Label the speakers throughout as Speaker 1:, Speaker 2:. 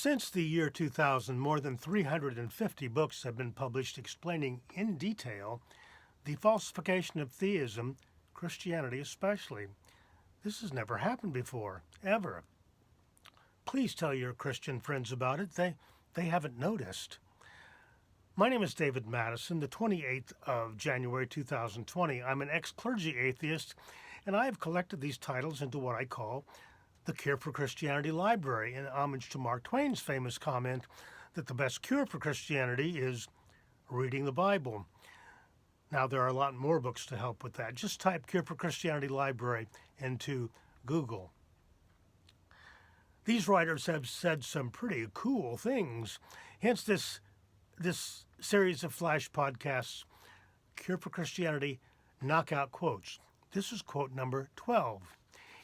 Speaker 1: Since the year 2000, more than 350 books have been published explaining in detail the falsification of theism, Christianity especially. This has never happened before, ever. Please tell your Christian friends about it. They haven't noticed. My name is David Madison, the 28th of January 2020. I'm an ex-clergy atheist, and I have collected these titles into what I call the Cure for Christianity Library, in homage to Mark Twain's famous comment that the best cure for Christianity is reading the Bible. Now, there are a lot more books to help with that. Just type Cure for Christianity Library into Google. These writers have said some pretty cool things. Hence this series of flash podcasts, Cure for Christianity Knockout Quotes. This is quote number 12.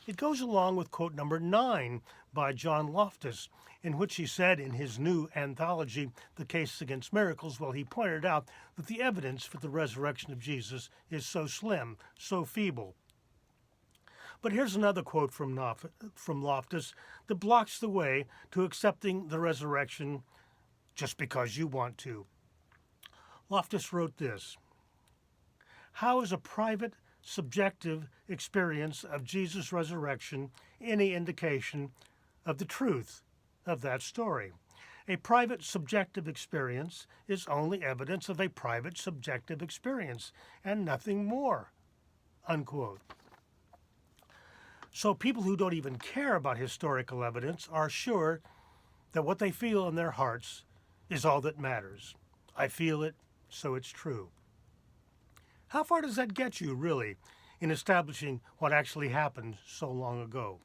Speaker 1: It goes along with quote number 9 by John Loftus, in which he said in his new anthology, The Case Against Miracles, well, he pointed out that the evidence for the resurrection of Jesus is so slim, so feeble. But here's another quote from Loftus that blocks the way to accepting the resurrection just because you want to. Loftus wrote this: "How is a private, subjective experience of Jesus' resurrection any indication of the truth of that story? A private, subjective experience is only evidence of a private, subjective experience, and nothing more." Unquote. So people who don't even care about historical evidence are sure that what they feel in their hearts is all that matters. I feel it, so it's true. How far does that get you, really, in establishing what actually happened so long ago?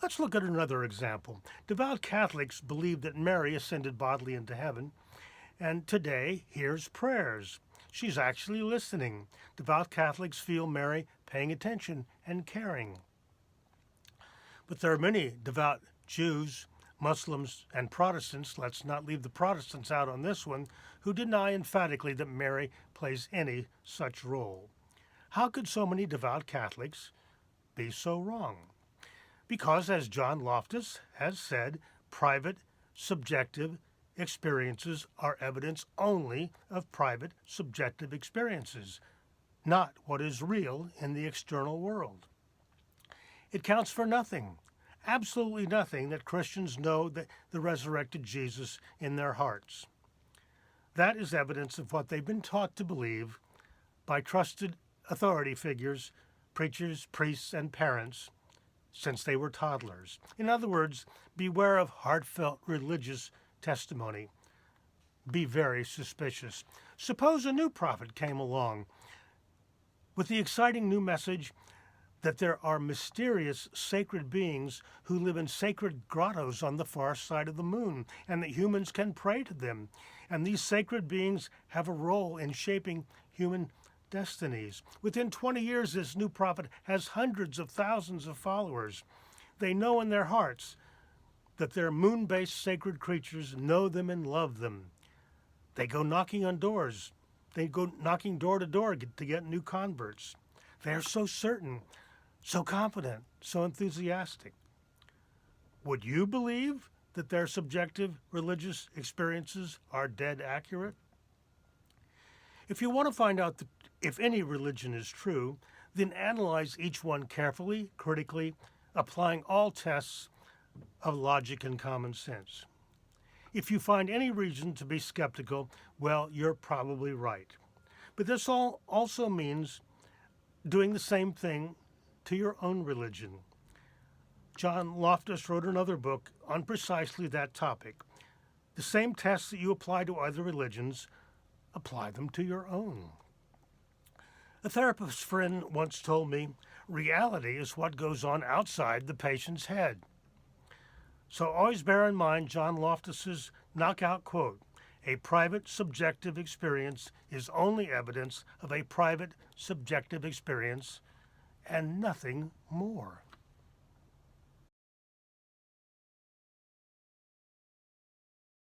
Speaker 1: Let's look at another example. Devout Catholics believe that Mary ascended bodily into heaven, and today hears prayers. She's actually listening. Devout Catholics feel Mary paying attention and caring. But there are many devout Jews, Muslims, and Protestants, let's not leave the Protestants out on this one, who deny emphatically that Mary plays any such role. How could so many devout Catholics be so wrong? Because, as John Loftus has said, private, subjective experiences are evidence only of private, subjective experiences, not what is real in the external world. It counts for nothing, absolutely nothing, that Christians know the resurrected Jesus in their hearts. That is evidence of what they've been taught to believe by trusted authority figures, preachers, priests, and parents since they were toddlers. In other words, beware of heartfelt religious testimony. Be very suspicious. Suppose a new prophet came along with the exciting new message that there are mysterious sacred beings who live in sacred grottos on the far side of the moon, and that humans can pray to them. And these sacred beings have a role in shaping human destinies. Within 20 years, this new prophet has hundreds of thousands of followers. They know in their hearts that their moon-based sacred creatures know them and love them. They go knocking on doors. They go knocking door to door to get new converts. They are so certain, so confident, so enthusiastic. Would you believe that their subjective religious experiences are dead accurate? If you want to find out if any religion is true, then analyze each one carefully, critically, applying all tests of logic and common sense. If you find any reason to be skeptical, well, you're probably right. But this also means doing the same thing to your own religion. John Loftus wrote another book on precisely that topic. The same tests that you apply to other religions, apply them to your own. A therapist friend once told me, reality is what goes on outside the patient's head. So always bear in mind John Loftus's knockout quote: a private, subjective experience is only evidence of a private, subjective experience, and nothing more.